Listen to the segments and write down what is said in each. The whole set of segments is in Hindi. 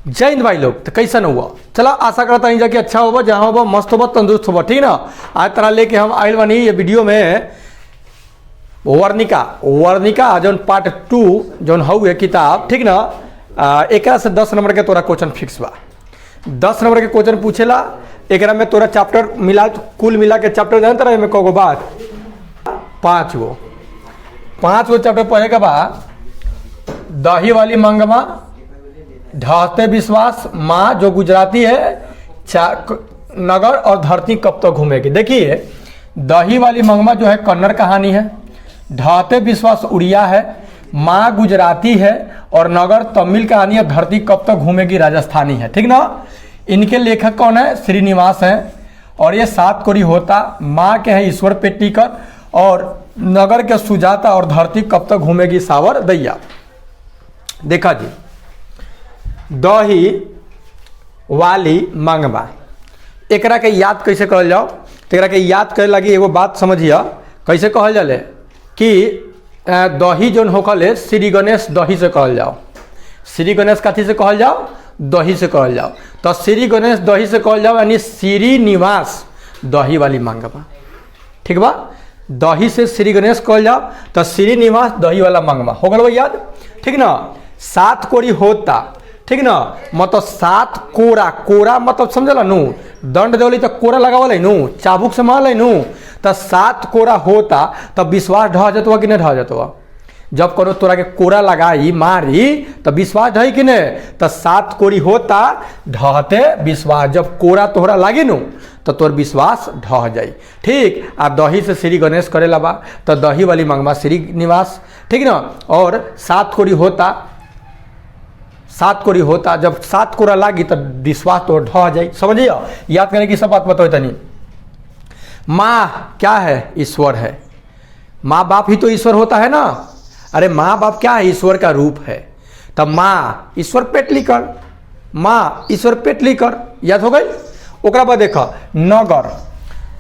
जय हिंद भाई लोग। तो कैसा हुआ, चला आशा करता नहीं जाके अच्छा होगा, जहाँ होगा मस्त होगा, तंदुरुस्त होगा, ठीक ना। आज तरह लेके हम आयल बनी ये वीडियो में वर्णिका जौन पार्ट 2 जौन हुए किताब, ठीक ना। एक से 10 नंबर के तोरा क्वेश्चन फिक्स बा। 10 नंबर के क्वेश्चन पूछेला। एक में तोरा चैप्टर मिला, कुल मिला के चैप्टर जानता रहे में कगो बात 5 गो चैप्टर पढ़े के बाद दही वाली मंगमा, ढहते विश्वास, माँ जो गुजराती है, नगर और धरती कब तक घूमेगी। देखिए दही वाली मंगमा जो है कन्नड़ कहानी है, ढहते विश्वास उड़िया है, माँ गुजराती है और नगर तमिल कहानी है, धरती कब तक घूमेगी राजस्थानी है, ठीक ना। इनके लेखक कौन है? श्रीनिवास हैं। और ये 7 कोरी होता, माँ के हैं ईश्वर पेटलीकर और नगर के सुजाता और धरती कब तक घूमेगी सावर दैया। देखा जी, दही वाली मंगवा एकरा के याद कैसे कहल जाओ। तो एकरा के याद करे लगी एगो बात समझिए कैसे कहल जाले कि दही जोन होखले श्री गणेश दही से कहल जाओ। श्री गणेश कथी से कहल जाओ? दही से कहल जाओ। तो श्री गणेश दही से कहल जाओ यानी श्रीनिवास दही वाली मंगवा, ठीक बा। दही से श्री गणेश कहल जाओ तो श्रीनिवास दही वाला मंगवा हो गल याद, ठीक ना। 7 कोरी होता, ठीक ना, मतलब 7 कोरा मतलब समझला नू, दंड देवली तो कोरा लगावल नू, चाबुक से मारल नू। तो 7 कोरा होता तब विश्वास ढह जतवा कि नहीं ढह जतवा। जब करो तोरा के कोरा लगाई मारी तो विश्वास ढही कि नहीं। तो 7 कोरी होता ढहते विश्वास, जब कोरा तोहरा लागी नू तो तोर विश्वास ढह जाई, ठीक। आ दही से श्री गणेश करे लबा तो दही वाली मंगवा श्रीनिवास, ठीक ना। और 7 कोरी होता जब 7 कोरा लागी तो विश्वास तो ढह जाए, समझिए। याद करने की सब बात बताओ तनी। माँ क्या है? ईश्वर है। माँ बाप ही तो ईश्वर होता है ना। अरे माँ बाप क्या है? ईश्वर का रूप है। तब माँ ईश्वर पेटलीकर, माँ ईश्वर पेटलीकर, याद हो गई। ओकरा बाद देखो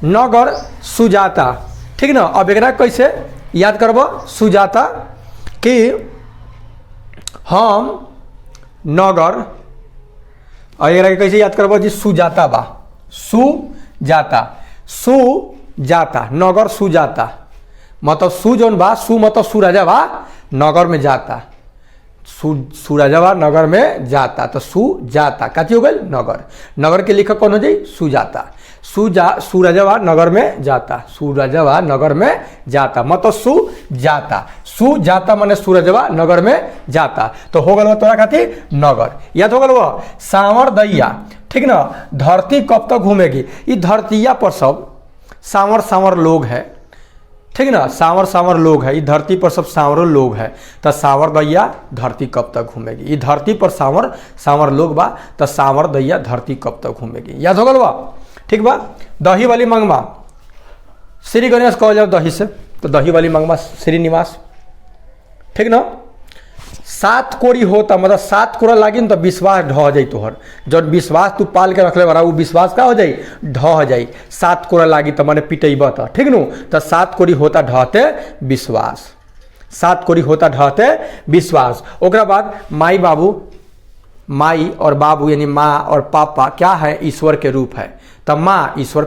नगर सुजाता, ठीक ना। अब एकरा कैसे याद करबो? सुजाता कि हम नगर, और एकरा कैसे याद करबो जी? सुजाता बा, सुजाता नगर सुजाता, मतलब सु जौन बा, सु मतलब सूरजा बा, नगर में जाता, सूरजवा नगर में जाता, तो सुजाता कथी हो गई? नगर के लेखक कौन हो जाए? सुजाता। सूरजवा नगर में जाता, सूरजवा नगर में जाता मतलब सुजाता माने सूरजवा नगर में जाता। तो हो गल तोरा खातिर नगर, याद हो गल वो। सांवर दैया, ठीक ना। धरती कब तक घूमेगी? ये धरतिया पर सब सांवर लोग है, ठीक ना। सांवर लोग है, ये धरती पर सब सांवरों लोग है। तो सांवर दैया धरती कब तक घूमेगी? ये धरती पर सांवर लोग बा, तो सांवर दैया धरती कब तक घूमेगी, याद हो गल बा, ठीक बा। दही वाली मंगवा श्री गणेश कहल जाओ दही से, तो दही वाली मंगवा श्रीनिवास, ठीक ना। 7 कोरी होता मतलब 7 कोरा लागी तो विश्वास ढह जाई तोहर। जब विश्वास तू पाल के रखले बड़ा वो विश्वास का हो जाई? ढह जाई। 7 कोरा लागी तो मैंने पिटेब तो, ठीक नु। तो 7 कोरी होता ढहते विश्वास, 7 कोरी होता ढहते विश्वास। ओकरा बाद माई और बाबू यानी माँ और पापा क्या है? ईश्वर के रूप है। तब माँ ईश्वर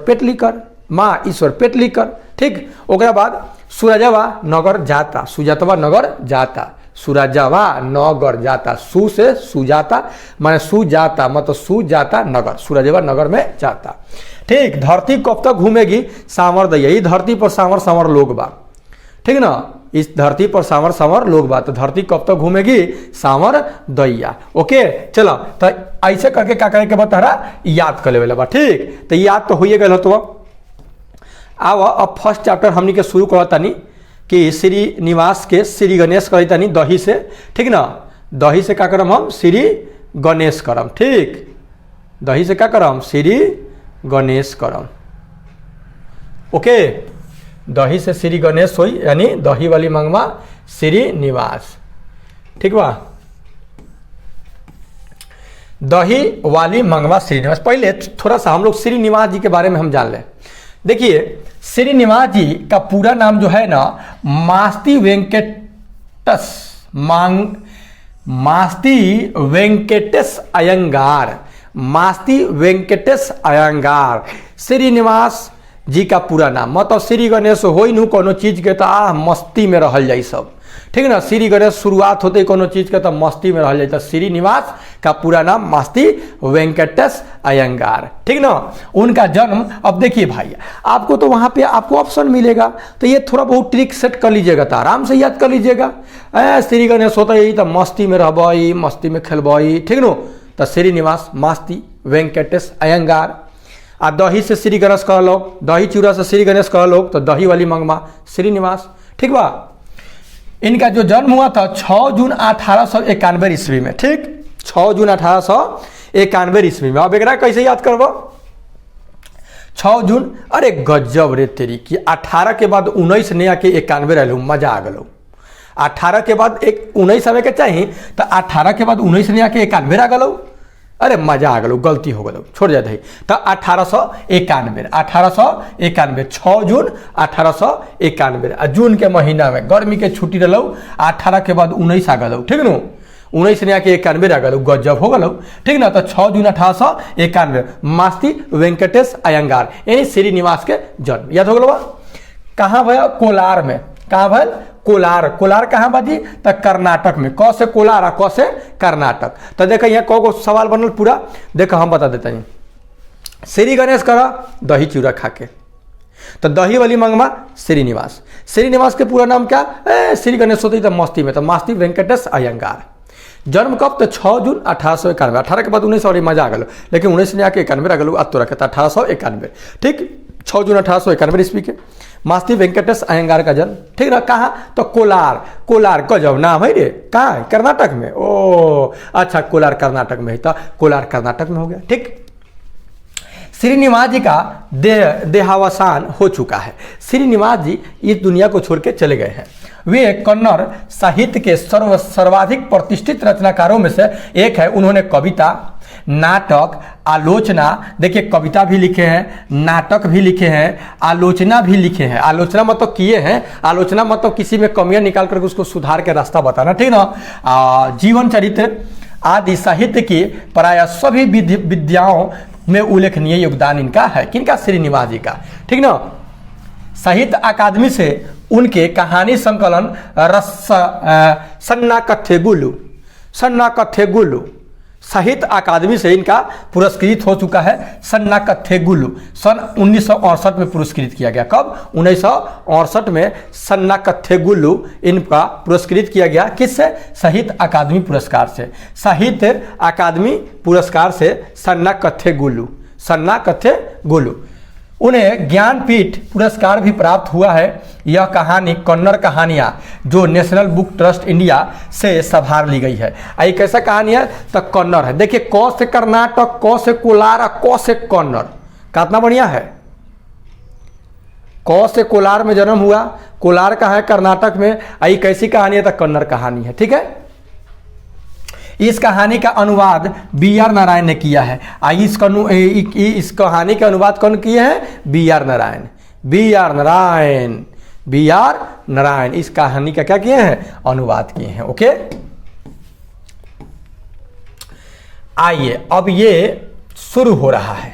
पेटलीकर, ठीक। ओकरा बाद सूरजवा नगर जाता, सुजातवा नगर जाता, सूरजवा नगर जाता, सु से सुजाता माने सुजाता मतलब सुजाता नगर, सूरजवा नगर में जाता, ठीक। धरती कब तक घूमेगी? सांवर दैया, ये धरती पर सांवर लोग बा, ठीक ना। इस धरती पर सांवर लोग बा, तो धरती कब तक घूमेगी? सांवर दैया, ओके। चलो तो ऐसे करके क्या करे के बतारा याद कर लेवे बा, ठीक। तो याद तो होइए गल। तो अब फर्स्ट चैप्टर हमनी के शुरू करता नहीं कि श्रीनिवास के श्री गणेश करी तनी दही से, ठीक ना। दही से क्या करम? हम श्री गणेश करम, ठीक। दही से क्या करम? श्री गणेश करम, ओके। दही से श्री गणेश होई यानी दही वाली मंगवा श्रीनिवास, ठीक बा। दही वाली मंगवा श्रीनिवास। पहले थोड़ा सा हम लोग श्रीनिवास जी के बारे में हम जान लें। देखिए श्रीनिवास जी का पूरा नाम जो है ना मास्ती वेंकटस मास्ती वेंकटेश अयंगार, मास्ती वेंकटेश अयंगार श्रीनिवास जी का पूरा नाम। मतलब श्री गणेश हो नु कोनो चीज के तो मस्ती में रहल जाई सब, ठीक ना। श्री गणेश शुरुआत होते कोनो चीज के तो मस्ती में रहल जाई। तो श्रीनिवास का पूरा नाम मास्ती वेंकटेश अयंगार, ठीक ना। उनका जन्म, अब देखिए भाई आपको तो वहां पे आपको ऑप्शन मिलेगा, तो ये थोड़ा बहुत ट्रिक सेट कर लीजिएगा, तो आराम से याद कर लीजिएगा। श्री गणेश होता है तो मस्ती में रहबई, मस्ती में खेलबई, ठीक नो। तो श्रीनिवास मास्ती वेंकटेश अयंगार। आ दही से श्री गणेश कह लो, दही चूड़ा से श्री गणेश कह लो, तो दही वाली मंगमा श्रीनिवास, ठीक बा। इनका जो जन्म हुआ था 6 जून 1891 ईस्वी में, ठीक 6 जून 1891 ईस्वी में। अब एक कैसे याद करबो 6 जून, अरे गजब रे तेरी कि 18 के बाद 19 ने आके 91 रहलू, मजा आ गलो। 18 के बाद 19 आवे के चाहिए, तो 18 के बाद 19 ने आके 91 आ गलो, अरे मजा आ गलो, गलती हो गलो, छोड़ जाते है। तो 1891 6 जून 1891 जून के महीना में गर्मी के छुट्टी रहो। 18 के बाद 19 आ गलो, ठीक नो। 19 ने आके 91 आ गलो, गजब हो गलो, ठीक ना। तो 6 जून 1891 मास्ती वेंकटेश अयंगार यानी श्रीनिवास के जन्म, याद हो गलो। कहाँ भैया, कोलार में। कहाँ भाई, कोलार। कोलार कहाँ बाजी, तो कर्नाटक में। क से कोलार, क से कर्नाटक। तो देखो यहाँ को सवाल बनल पूरा, देखो हम बता देते हैं। श्री गणेश करा दही चूड़ा खा के, तो दही वाली मंगमा श्रीनिवास। श्रीनिवास के पूरा नाम क्या, श्री गणेश होती तो मस्ती में, तो मास्ती वेंकटेश अयंगार। जन्म कब, तो 6 जून 1891। 18 के बाद 19 और मजा आ गलो, लेकिन 19 ने आके 91 आ गलो, अब तो रखे 1891, ठीक 6 जून 1891 ईस्वी के मास्ती वेंकटेश अयंगार का जन्म, ठीक ना। कहाँ, तो कोलार। कोलार गजब नाम है रे, कहाँ है, कर्नाटक में। ओ अच्छा, कोलार कर्नाटक में है, तो कोलार कर्नाटक में हो गया, ठीक। श्रीनिवास जी का देहावसान हो चुका है। श्रीनिवास जी इस दुनिया को छोड़ के चले गए हैं। वे कन्नड़ साहित्य के सर्वाधिक प्रतिष्ठित रचनाकारों में से एक है। उन्होंने कविता, नाटक, आलोचना, देखिए कविता भी लिखे हैं, नाटक भी लिखे हैं, आलोचना भी लिखे हैं। आलोचना मतलब किए हैं, आलोचना मतलब किसी में कमियां निकाल करके उसको सुधार के रास्ता बताना, ठीक ना। जीवन चरित्र आदि साहित्य की प्राय सभी विद्याओं में उल्लेखनीय योगदान इनका है। किनका, श्रीनिवास जी का, ठीक ना। साहित्य अकादमी से उनके कहानी संकलन सन्ना कथे गुल्लू साहित्य अकादमी से इनका पुरस्कृत हो चुका है। सन्ना कथे गुल्लू सन 1968 में पुरस्कृत किया गया। कब, 1968 में सन्ना कथे गुल्लू इनका पुरस्कृत किया गया। किससे, साहित्य अकादमी पुरस्कार से। साहित्य अकादमी पुरस्कार से सन्ना कथे गुल्लू। उन्हें ज्ञानपीठ पुरस्कार भी प्राप्त हुआ है। यह कहानी कन्नड़ कहानियाँ जो नेशनल बुक ट्रस्ट इंडिया से संभाल ली गई है। ये कैसा कहानी है, तो कन्नड़ है। देखिए क से कर्नाटक, क से कोलार, क से कन्नड़, कितना बढ़िया है। क से कोलार में जन्म हुआ, कोलार का है कर्नाटक में। ये कैसी कहानी है, तो कन्नड़ कहानी है, ठीक है। इस कहानी का अनुवाद B.R. नारायण ने किया है। इस कहानी का अनुवाद कौन किए हैं, B.R. नारायण इस कहानी का क्या किए हैं, अनुवाद किए हैं, ओके। आइए अब ये शुरू हो रहा है।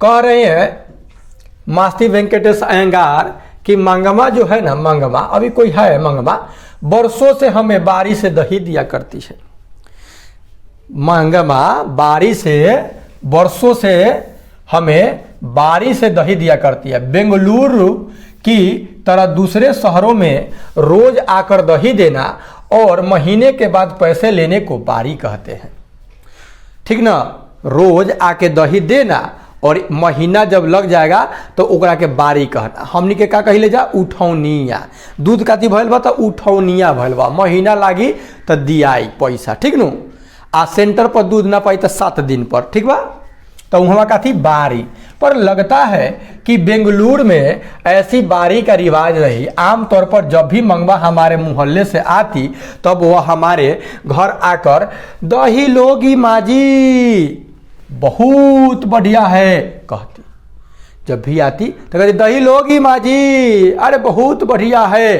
कह रहे हैं मास्ती वेंकटेश अयंगार कि मंगमा जो है ना, मंगमा अभी कोई है, मंगमा बरसों से हमें बारी से दही दिया करती है। मंगमा बारी से, बरसों से हमें बारी से दही दिया करती है। बेंगलुरु की तरह दूसरे शहरों में रोज आकर दही देना और महीने के बाद पैसे लेने को बारी कहते हैं, ठीक ना। रोज आके दही देना और महीना जब लग जाएगा तो ओकरा के बारी कहना। हमनी के का कहिले जा, उठौनिया। दूध काती भइल बा तो उठौनिया भइल बा, महीना लागी तो दियाई पैसा, ठीक नु। आ सेंटर पर दूध ना पाई तो 7 दिन पर, ठीक बा, तो वहाँ का थी बारी। पर लगता है कि बेंगलुरु में ऐसी बारी का रिवाज रही। आमतौर पर जब भी मंगवा हमारे मोहल्ले से आती तब वह हमारे घर आकर दही लोगी माजी, बहुत बढ़िया है कहती। जब भी आती तो कहती दही लोगी माँ जी, अरे बहुत बढ़िया है,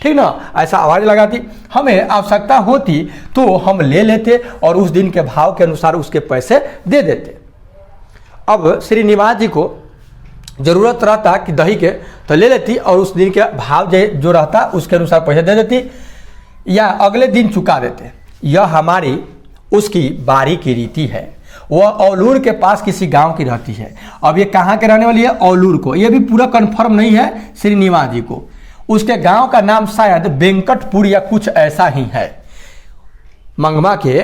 ठीक ना, ऐसा आवाज़ लगाती, हमें आवश्यकता होती तो हम ले लेते और उस दिन के भाव के अनुसार उसके पैसे दे देते। अब श्रीनिवास जी को ज़रूरत रहता कि दही के तो ले लेती और उस दिन के भाव जो रहता उसके अनुसार पैसे दे देती या अगले दिन चुका देते। यह हमारी उसकी बारी की रीति है। वह औलूर के पास किसी गांव की रहती है। अब ये कहाँ के रहने वाली है? औलूर को। ये भी पूरा कंफर्म नहीं है श्रीनिवास जी को। उसके गांव का नाम शायद वेंकटपुर या कुछ ऐसा ही है। मंगमा के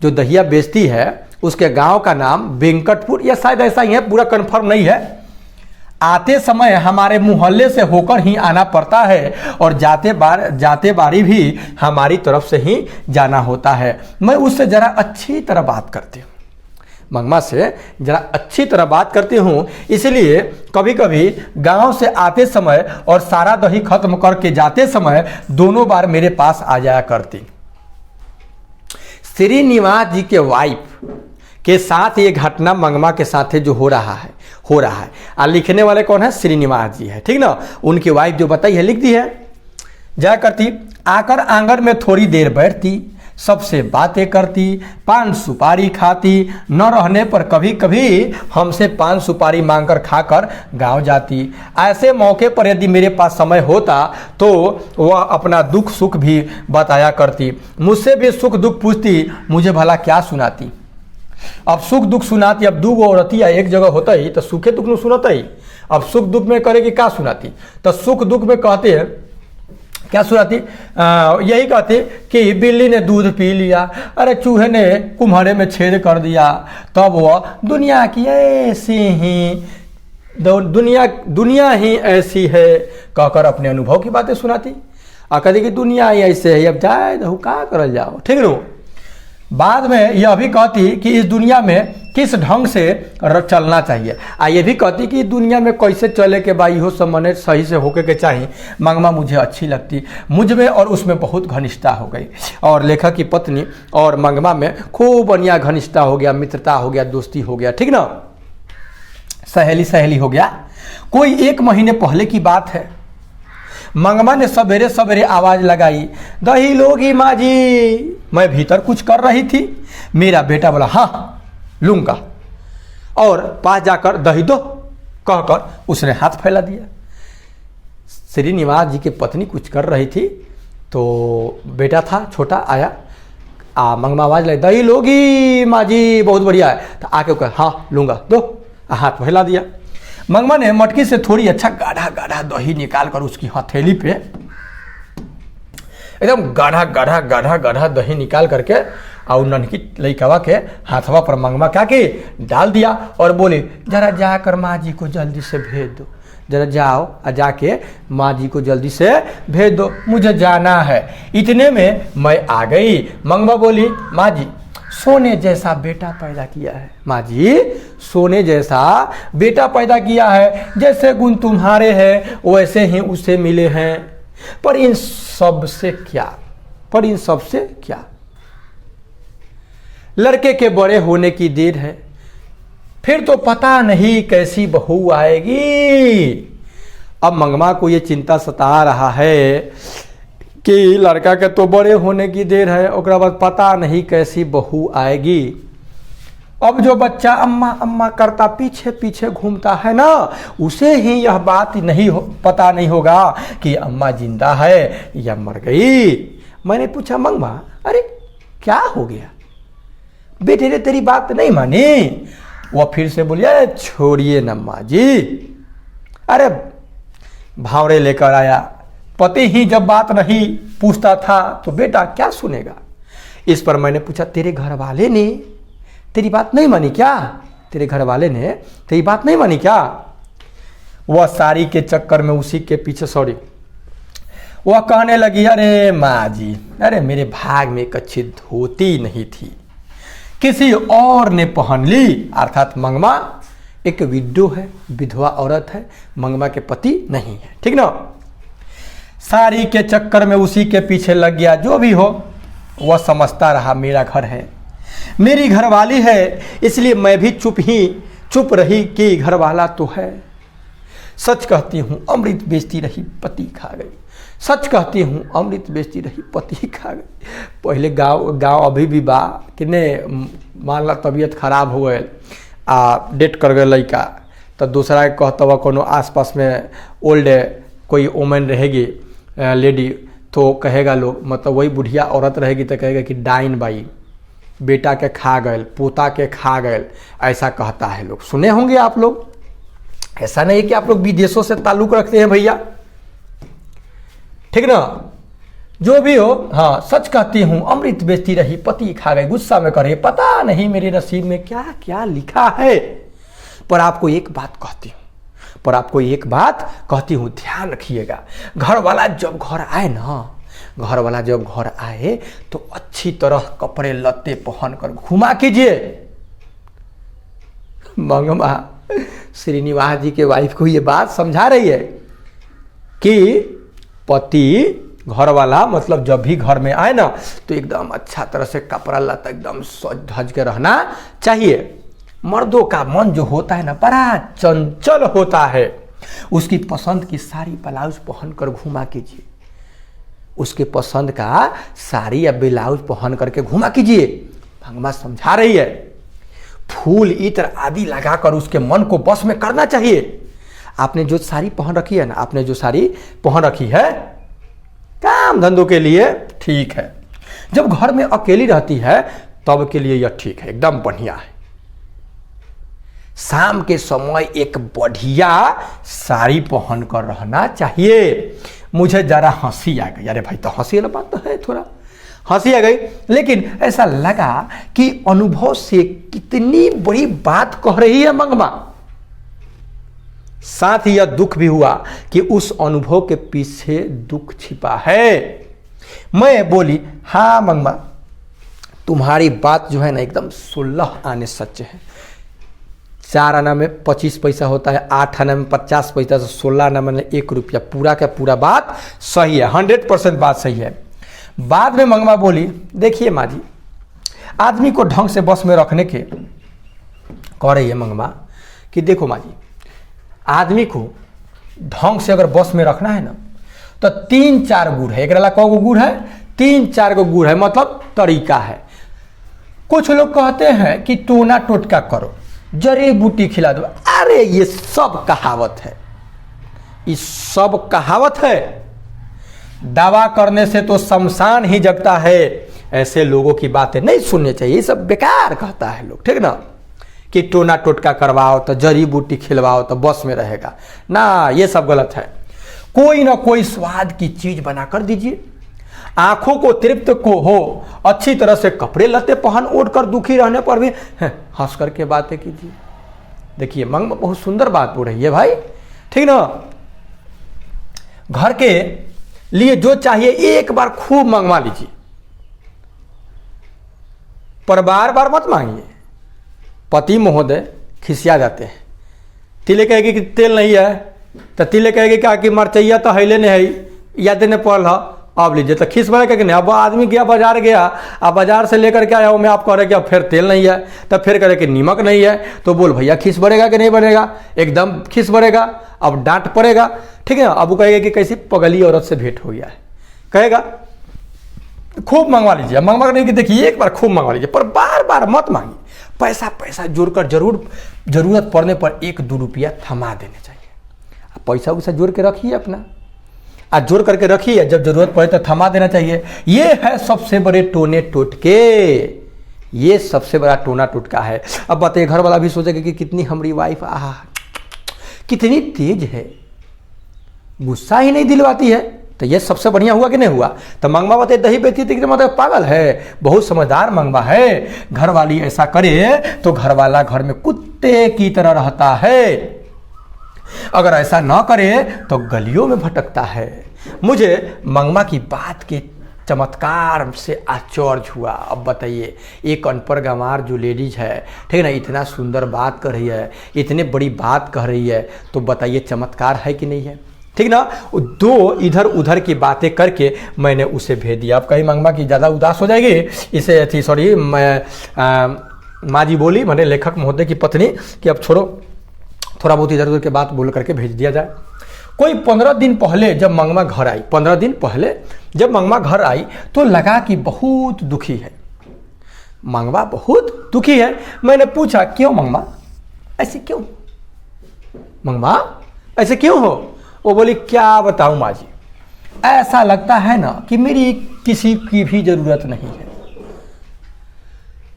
जो दहिया बेचती है उसके गांव का नाम वेंकटपुर या शायद ऐसा ही है, पूरा कंफर्म नहीं है। आते समय हमारे मोहल्ले से होकर ही आना पड़ता है और जाते बारी भी हमारी तरफ से ही जाना होता है। मैं उससे ज़रा अच्छी तरह बात करती हूँ, मंगमा से ज़रा अच्छी तरह बात करती हूँ, इसलिए कभी कभी गांव से आते समय और सारा दही खत्म करके जाते समय दोनों बार मेरे पास आ जाया करती। श्रीनिवास जी के वाइफ के साथ ये घटना मंगमा के साथ जो हो रहा है और लिखने वाले कौन है? श्रीनिवास जी है, ठीक ना। उनकी वाइफ जो बताई है लिख दी है। जाया करती, आकर आंगन में थोड़ी देर बैठती, सबसे बातें करती, पान सुपारी खाती, न रहने पर कभी कभी हमसे पान सुपारी मांगकर खाकर गांव जाती। ऐसे मौके पर यदि मेरे पास समय होता तो वह अपना दुख सुख भी बताया करती। मुझसे भी सुख दुख पूछती, मुझे भला क्या सुनाती। अब सुख दुख सुनाती, अब दू गो औरतिया एक जगह होता ही तो सुखे दुख में सुनाता ही। अब सुख दुख में करेगी क्या सुनाती? तो सुख दुख में कहते हैं क्या सुनाती? यही कहती कि बिल्ली ने दूध पी लिया, अरे चूहे ने कुम्हारे में छेद कर दिया, तब वह दुनिया की ऐसी ही दुनिया ही ऐसी है कहकर अपने अनुभव की बातें सुनाती। और कहती कि दुनिया ही ऐसे है, अब जाए तो का करल जाओ, ठीक न। बाद में यह भी कहती कि इस दुनिया में किस ढंग से चलना चाहिए, ये भी कहती कि दुनिया में कैसे चले के भाई हो सब मने सही से होके के चाहिए। मंगमा मुझे अच्छी लगती, मुझ में और उसमें बहुत घनिष्ठता हो गई और लेखक की पत्नी और मंगमा में खूब बढ़िया घनिष्ठता हो गया, मित्रता हो गया, दोस्ती हो गया, ठीक ना, सहेली हो गया। कोई 1 महीने पहले की बात है। मंगमा ने सवेरे सवेरे आवाज लगाई, दही लोगी माँ जी। मैं भीतर कुछ कर रही थी, मेरा बेटा बोला हाँ लूंगा और पास जाकर दही दो कहकर उसने हाथ फैला दिया। श्रीनिवास जी की पत्नी कुछ कर रही थी तो बेटा था छोटा आया, मंगमा आवाज लगी, दही लोगी माँ जी, बहुत बढ़िया है। तो आके कहा हाँ लूंगा, दो, हाथ फैला दिया। मंगमा ने मटकी से थोड़ी अच्छा गाढ़ा दही निकाल कर उसकी हथेली पे एकदम गाढ़ा दही निकाल करके और ननकी लइकवा के हाथवा पर मंगमा क्या कि डाल दिया और बोले, जरा जाकर माँ जी को जल्दी से भेज दो, जरा जाओ और जाके माँ जी को जल्दी से भेज दो, मुझे जाना है। इतने में मैं आ गई। मंगमा बोली, माँ जी सोने जैसा बेटा पैदा किया है, माँ जी सोने जैसा बेटा पैदा किया है, जैसे गुण तुम्हारे हैं वैसे ही उसे मिले हैं, पर इन सब से क्या, लड़के के बड़े होने की देर है, फिर तो पता नहीं कैसी बहू आएगी। अब मंगमा को ये चिंता सता रहा है कि लड़का के तो बड़े होने की देर है, ओकरा बाद पता नहीं कैसी बहू आएगी। अब जो बच्चा अम्मा अम्मा करता पीछे पीछे घूमता है ना, उसे ही यह बात पता नहीं होगा कि अम्मा जिंदा है या मर गई। मैंने पूछा, मंगमा अरे क्या हो गया, बेटे ने तेरी बात नहीं मानी? वह फिर से बोली, अरे छोड़िए ना माँ जी, अरे भावरे लेकर आया, पति ही जब बात नहीं पूछता था तो बेटा क्या सुनेगा। इस पर मैंने पूछा, तेरे घर वाले ने तेरी बात नहीं मानी क्या? तेरे घर वाले ने तेरी बात नहीं मानी क्या? वह साड़ी के चक्कर में उसी के पीछे वह कहने लगी, अरे माँ जी, अरे मेरे भाग में एक अच्छी धोती नहीं थी, किसी और ने पहन ली। अर्थात मंगमा एक विडो है, विधवा औरत है, मंगमा के पति नहीं है, ठीक ना। साड़ी के चक्कर में उसी के पीछे लग गया। जो भी हो वह समझता रहा मेरा घर है, मेरी घरवाली है, इसलिए मैं भी चुप रही कि घरवाला तो है। सच कहती हूँ, अमृत बेचती रही, पति खा गई। सच कहती हूँ अमृत बेचती रही पति खा गई। पहले गाँव अभी भी बा किने मान ला तबीयत खराब हो गए आ डेट कर गए लड़का, तो दूसरा के कहता हुआ कोनो आसपास में ओल्ड कोई वोमेन रहेगी लेडी, तो कहेगा लोग, मतलब वही बुढ़िया औरत रहेगी तो कहेगा कि डाइन बाई, बेटा के खा गए, पोता के खा गए, ऐसा कहता है लोग। सुने होंगे आप लोग। ऐसा नहीं कि आप लोग विदेशों से ताल्लुक रखते हैं भैया, ठीक ना। जो भी हो, हाँ सच कहती हूँ अमृत बेचती रही पति खा गई। गुस्सा में करे पता नहीं मेरे नसीब में क्या क्या लिखा है। पर आपको एक बात कहती हूँ, ध्यान रखिएगा। घर वाला जब घर आए तो अच्छी तरह कपड़े लत्ते पहनकर घुमा कीजिए। मंगमा श्रीनिवास जी के वाइफ को ये बात समझा रही है कि पति घर वाला मतलब जब भी घर में आए ना तो एकदम अच्छा तरह से कपड़ा लत्ता एकदम सज धज के रहना चाहिए। मर्दों का मन जो होता है ना बड़ा चंचल होता है। उसकी पसंद की साड़ी ब्लाउज पहनकर घुमा कीजिए, उसके पसंद का साड़ी या ब्लाउज पहन करके घुमा कीजिए। भगवान समझा रही है। फूल इत्र आदि लगाकर उसके मन को बस में करना चाहिए। आपने जो साड़ी पहन रखी है काम धंधों के लिए ठीक है, जब घर में अकेली रहती है तब के लिए यह ठीक है, एकदम बढ़िया है। शाम के समय एक बढ़िया साड़ी पहनकर रहना चाहिए। मुझे जरा हंसी आ गई। अरे भाई तो हंसी वाला बात तो है, थोड़ा हंसी आ गई, लेकिन ऐसा लगा कि अनुभव से कितनी बड़ी बात कह रही है मंगमा। साथ ही यह दुख भी हुआ कि उस अनुभव के पीछे दुख छिपा है। मैं बोली हाँ मंगमा, तुम्हारी बात जो है ना एकदम 16 आने सच है। 4 आना में 25 पैसा होता है, 8 आना में 50 पैसा, 16 आना में 1 रुपया। पूरा का पूरा बात सही है, 100% बात सही है। बाद में मंगमा बोली देखिए माँ जी, आदमी को ढंग से बस में रखने के कह रही है मंगमा कि देखो माँ जी, आदमी को ढंग से अगर बस में रखना है ना तो 3-4 गुण है। एक कौ गुण है, 3-4 गुण है, मतलब तरीका है। कुछ लोग कहते हैं कि टोना टोटका करो, जड़ी बूटी खिला दो। अरे ये सब कहावत है, दावा करने से तो शमशान ही जगता है। ऐसे लोगों की बातें नहीं सुननी चाहिए, ये सब बेकार कहता है लोग, ठीक ना। कि टोना टोटका करवाओ तो जड़ी बूटी खिलवाओ तो बस में रहेगा ना, ये सब गलत है। कोई ना कोई स्वाद की चीज बनाकर दीजिए, आंखों को तृप्त को हो, अच्छी तरह से कपड़े लत्ते पहन ओढ़ कर दुखी रहने पर भी हंस करके बातें कीजिए। देखिए मंगमा बहुत सुंदर बात बोल रही है भाई, ठीक ना। घर के लिए जो चाहिए एक बार खूब मंगवा लीजिए, पर बार बार मत मांगिए। पति महोदय खिसिया जाते हैं। तिले कहेगी कि तेल नहीं है तो तिले कहेगी क्या कि मरचैया तो हैले नहीं है, याद नहीं पड़ल है, अब लीजिए तो खिस बने कि नहीं। अब आदमी गया बाजार गया, अब बाजार से लेकर के आया हूँ मैं, आप कह रहे कि अब फिर तेल नहीं है, तब फिर कह रहे कि नमक नहीं है, तो बोल भैया खिस बढ़ेगा कि नहीं बढ़ेगा? एकदम खिस बढ़ेगा, अब डांट पड़ेगा, ठीक है। अब वो कहेगा कि कैसी पगली औरत से भेंट हो गया है, कहेगा खूब मंगवा लीजिए। मंगवा नहीं कि देखिए एक बार खूब मंगवा लीजिए, पर बार बार मत मांगिए। पैसा जोड़कर जरूरत पड़ने पर 1-2 रुपया थमा देने चाहिए। पैसा वैसा जोड़ के रखिए अपना, आज जोड़ करके रखिए, जब जरूरत पड़े तो थमा देना चाहिए। ये है सबसे बड़े टोने टोटके, ये सबसे बड़ा टोना टोटका है। अब बताइए घर वाला भी सोचेगा कि कितनी हमारी वाइफ कितनी तेज है, गुस्सा ही नहीं दिलवाती है, तो ये सबसे बढ़िया हुआ कि नहीं हुआ? तो मंगवा बताए दही बेचती थी, मतलब पागल है, बहुत समझदार मंगवा है। घर वाली ऐसा करे तो घर वाला घर में कुत्ते की तरह रहता है, अगर ऐसा ना करे तो गलियों में भटकता है। मुझे मंगमा की बात के चमत्कार से आश्चर्य हुआ। अब बताइए एक अनपढ़ गंवार जो लेडीज है, ठीक है ना, इतना सुंदर बात कर रही है, इतने बड़ी बात कह रही है, तो बताइए चमत्कार है कि नहीं है, ठीक ना। 2 इधर उधर की बातें करके मैंने उसे भेज दिया। अब कहीं मंगमा की ज़्यादा उदास हो जाएगी, इसे थी सॉरी माँ जी बोली, मैंने लेखक महोदय की पत्नी, कि अब छोड़ो, थोड़ा बहुत इधर उधर की बात बोल करके भेज दिया जाए। कोई 15 दिन पहले जब मंगमा घर आई, 15 दिन पहले जब मंगमा घर आई तो लगा कि बहुत दुखी है, मंगमा बहुत दुखी है। मैंने पूछा क्यों मंगमा, ऐसे क्यों मंगमा, ऐसे क्यों हो? वो बोली क्या बताऊं माँ जी, ऐसा लगता है ना कि मेरी किसी की भी जरूरत नहीं है।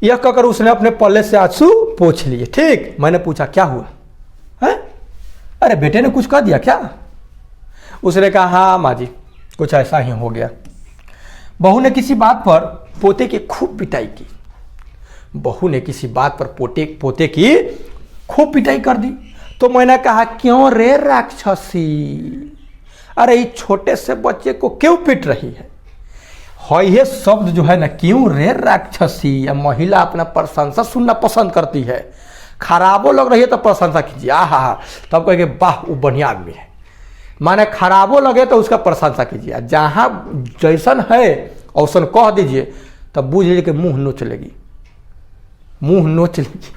यह कहकर उसने अपने पल्ले से आंसू पोंछ लिए। ठीक, मैंने पूछा क्या हुआ है? अरे बेटे ने कुछ कह दिया क्या? उसने कहा हाँ माँ जी, कुछ ऐसा ही हो गया। बहू ने किसी बात पर पोते की खूब पिटाई की, बहू ने किसी बात पर पोते की खूब पिटाई कर दी। तो मैंने कहा क्यों रे राक्षसी, अरे इस छोटे से बच्चे को क्यों पीट रही है? ये शब्द जो है ना, क्यों रे राक्षसी, या महिला अपना प्रशंसा सुनना पसंद करती है। खराबो लग रही है तो प्रशंसा कीजिए, आहा, तब कहेंगे वाह वो बढ़िया आदमी है। माने खराबो लगे तो उसका प्रशंसा कीजिए, जहां जैसन है औसन कह दीजिए, तब बूझ लीजिए कि मुंह नोच लेगी, मुंह नोच लेगी।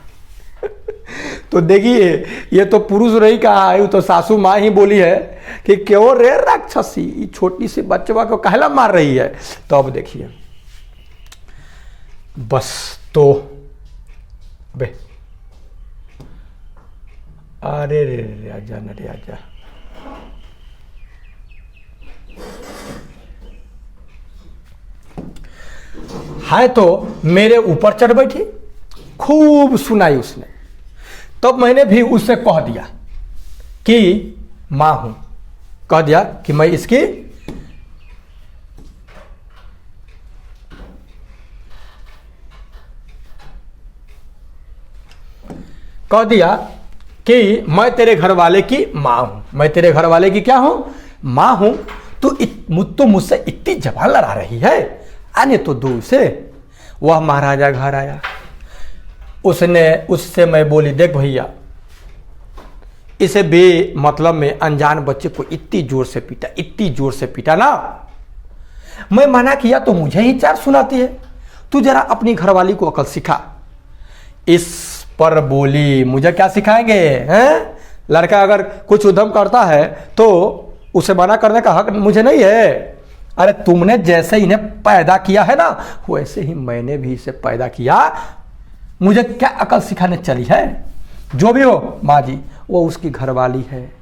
तो देखिए ये तो पुरुष नहीं कहा है, तो सासू माँ ही बोली है कि क्यों रे राक्षसी, छोटी सी बच्चवा को कहला मार रही है। तो अब देखिए बस, तो बे अरे रे रे आजा न रे आजा, है तो मेरे ऊपर चढ़ बैठी, खूब सुनाई उसने। तब मैंने भी उससे कह दिया कि मां हूं, कह दिया कि मैं इसकी कह दिया कि मैं तेरे घर वाले की मां हूं, मैं तेरे घर वाले की क्या हूं, मां हूं। तो मुझसे इतनी जबान लड़ा रही है, आने तो दूर से। वह महाराजा घर आया, उससे मैं बोली देख भैया, इसे बे मतलब में अनजान बच्चे को इतनी जोर से पीटा, इतनी जोर से पीटा ना, मैं मना किया तो मुझे ही चार सुनाती है। तू जरा अपनी घरवाली को अकल सिखा। इस पर बोली मुझे क्या सिखाएंगे हैं? लड़का अगर कुछ उद्यम करता है तो उसे मना करने का हक मुझे नहीं है। अरे तुमने जैसे इन्हें पैदा किया है ना, वैसे ही मैंने भी इसे पैदा किया, मुझे क्या अकल सिखाने चली है? जो भी हो माँ जी, वो उसकी घरवाली है,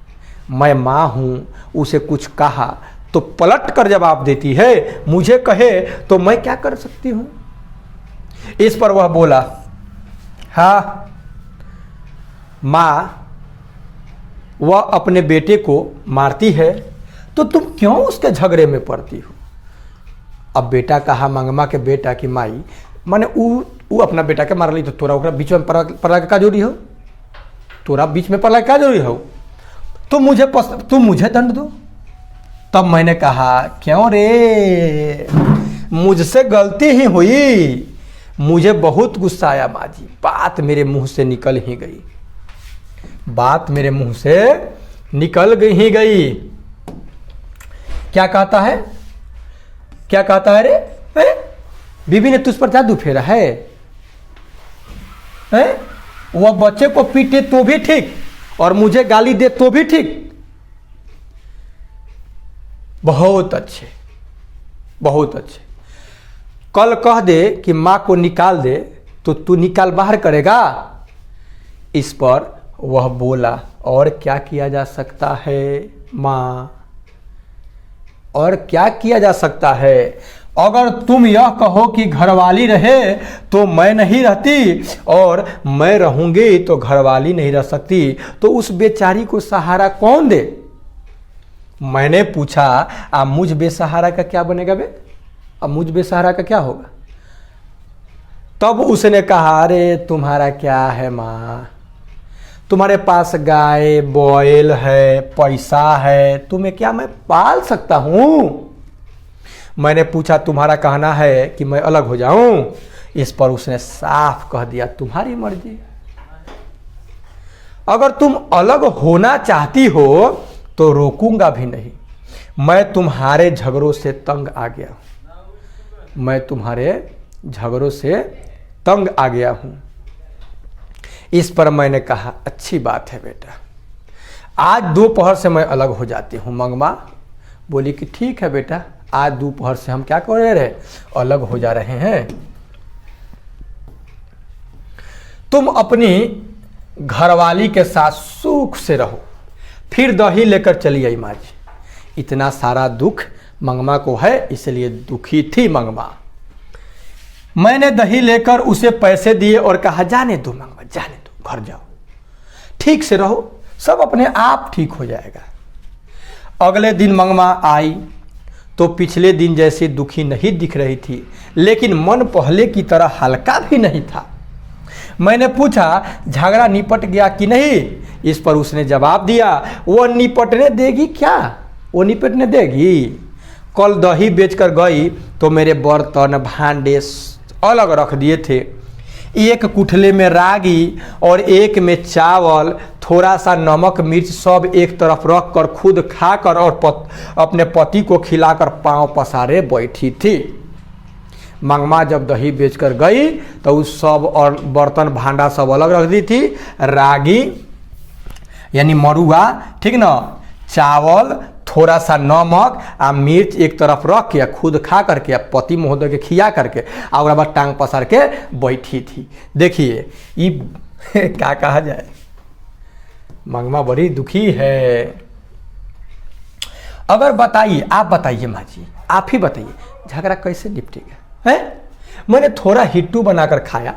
मैं माँ हूँ। उसे कुछ कहा तो पलट कर जवाब देती है, मुझे कहे तो मैं क्या कर सकती हूँ? इस पर वह बोला हाँ माँ, वह अपने बेटे को मारती है तो तुम क्यों उसके झगड़े में पड़ती हो? अब बेटा कहा मंगमा के बेटा की माई, माने वो अपना बेटा के मार ली तो तोरा ओकरा बीच में पड़ा का जरूरी हो? तोरा बीच में पड़ा का जरूरी हो? तुम मुझे दंड दो। तब मैंने कहा क्यों रे, मुझसे गलती ही हुई, मुझे बहुत गुस्सा आया माँ जी, बात मेरे मुंह से निकल ही गई, बात मेरे मुंह से निकल ही गई। क्या कहता है, क्या कहता है रे? बीबी ने तुझ पर जादू फेरा है? वह बच्चे को पीटे तो भी ठीक और मुझे गाली दे तो भी ठीक। बहुत अच्छे, बहुत अच्छे। कल कह दे कि मां को निकाल दे तो तू निकाल बाहर करेगा? इस पर वह बोला और क्या किया जा सकता है मां, और क्या किया जा सकता है? अगर तुम यह कहो कि घरवाली रहे तो मैं नहीं रहती, और मैं रहूंगी तो घरवाली नहीं रह सकती, तो उस बेचारी को सहारा कौन दे? मैंने पूछा अब मुझ बेसहारा का क्या बनेगा बे? अब मुझ बेसहारा का क्या होगा? तब उसने कहा अरे तुम्हारा क्या है माँ, तुम्हारे पास गाय बैल है, पैसा है, तुम्हें क्या मैं पाल सकता हूं? मैंने पूछा तुम्हारा कहना है कि मैं अलग हो जाऊं? इस पर उसने साफ कह दिया तुम्हारी मर्जी, अगर तुम अलग होना चाहती हो तो रोकूंगा भी नहीं। मैं तुम्हारे झगड़ों से तंग आ गया, मैं तुम्हारे झगड़ों से तंग आ गया हूं। इस पर मैंने कहा अच्छी बात है बेटा, आज दोपहर से मैं अलग हो जाती हूँ। मंगमा बोली कि ठीक है बेटा, आज दोपहर से हम क्या कर रहे, अलग हो जा रहे हैं। तुम अपनी घरवाली के साथ सुख से रहो। फिर दही लेकर चली आई माँ जी। इतना सारा दुख मंगमा को है, इसलिए दुखी थी मंगमा। मैंने दही लेकर उसे पैसे दिए और कहा जाने दो मंगमा, जाने दो, घर जाओ, ठीक से रहो, सब अपने आप ठीक हो जाएगा। अगले दिन मंगमा आई तो पिछले दिन जैसे दुखी नहीं दिख रही थी, लेकिन मन पहले की तरह हल्का भी नहीं था। मैंने पूछा झगड़ा निपट गया कि नहीं। इस पर उसने जवाब दिया, वो निपटने देगी क्या, वो निपटने देगी। कल दही बेचकर गई तो मेरे बर्तन भांडे अलग रख दिए थे। एक कुठले में रागी और एक में चावल, थोड़ा सा नमक मिर्च सब एक तरफ रख कर खुद खाकर और अपने पति को खिलाकर पांव पसारे बैठी थी। मंगमा जब दही बेचकर गई तो उस सब और बर्तन भांडा सब अलग रख दी थी। रागी यानी मरुआ, ठीक ना, चावल, थोड़ा सा नमक आ मिर्च एक तरफ रख के खुद खा करके पति महोदय के खिया करके और बाद टांग पसार के बैठी थी। देखिए ये क्या कहा जाए, मंगमा बड़ी दुखी है। अगर बताइए, आप बताइए माँ जी, आप ही बताइए झगड़ा कैसे निपटेगा है। मैंने थोड़ा हिट्टू बनाकर खाया,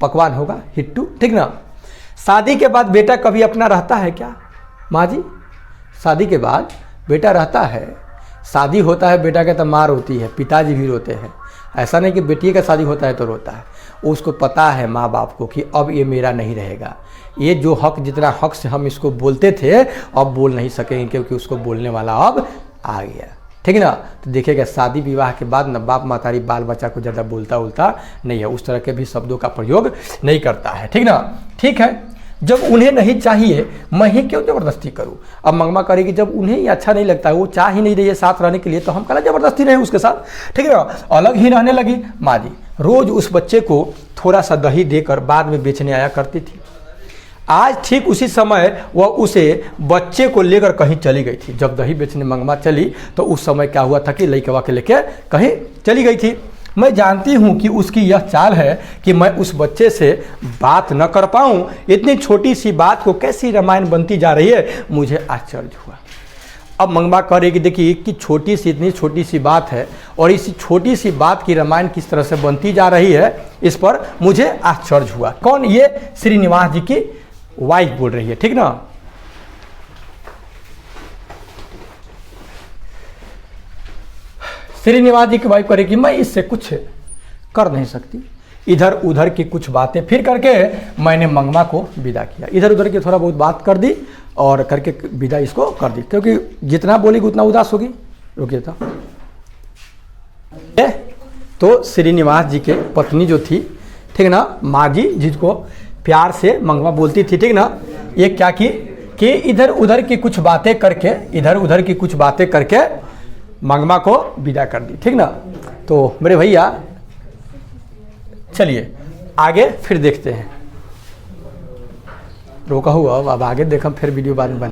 पकवान होगा हिट्टू, ठीक ना। शादी के बाद बेटा कभी अपना रहता है क्या माँ जी? शादी के बाद बेटा रहता है, शादी होता है बेटा के तो मार होती है, पिताजी भी रोते हैं। ऐसा नहीं कि बेटी का शादी होता है तो रोता है। उसको पता है माँ बाप को कि अब ये मेरा नहीं रहेगा, ये जो हक, जितना हक से हम इसको बोलते थे अब बोल नहीं सकेंगे क्योंकि उसको बोलने वाला अब आ गया, ठीक ना। तो देखिएगा शादी विवाह के बाद न बाप मातारी बाल बच्चा को ज़्यादा बोलता उलता नहीं है, उस तरह के भी शब्दों का प्रयोग नहीं करता है, ठीक ना। ठीक है, जब उन्हें नहीं चाहिए मैं ही क्यों ज़बरदस्ती करूं। अब मंगमा करेगी जब उन्हें ही अच्छा नहीं लगता है, वो चाह ही नहीं रही है साथ रहने के लिए, तो हम कल ज़बरदस्ती रहे उसके साथ, ठीक है ना। अलग ही रहने लगी माँ जी। रोज़ उस बच्चे को थोड़ा सा दही देकर बाद में बेचने आया करती थी। आज ठीक उसी समय वह उसे बच्चे को लेकर कहीं चली गई थी। जब दही बेचने मंगमा चली तो उस समय क्या हुआ था कि लड़कवा के लेके कहीं चली गई थी। मैं जानती हूँ कि उसकी यह चाल है कि मैं उस बच्चे से बात न कर पाऊँ। इतनी छोटी सी बात को कैसी रामायण बनती जा रही है, मुझे आश्चर्य हुआ। अब मंगमा कह रही कि देखिए कि छोटी सी, इतनी छोटी सी बात है और इस छोटी सी बात की रामायण किस तरह से बनती जा रही है, इस पर मुझे आश्चर्य हुआ। कौन? ये श्रीनिवास जी की वाइफ बोल रही है, ठीक ना। श्रीनिवास जी की वाइफ करेगी मैं इससे कुछ कर नहीं सकती। इधर उधर की कुछ बातें फिर करके मैंने मंगमा को विदा किया। इधर उधर की थोड़ा बहुत बात कर दी और करके विदा इसको कर दी, क्योंकि जितना बोलेगी उतना उदास होगी। रुकिए तो श्रीनिवास जी के पत्नी जो थी, ठीक ना, माँ जी, जिसको प्यार से मंगमा बोलती थी, ठीक ना, ये क्या की कि इधर उधर की कुछ बातें करके मंगमा को विदा कर दी, ठीक ना। तो मेरे भैया चलिए आगे फिर देखते हैं। रोका हुआ अब आगे देखम, फिर वीडियो बाद में बन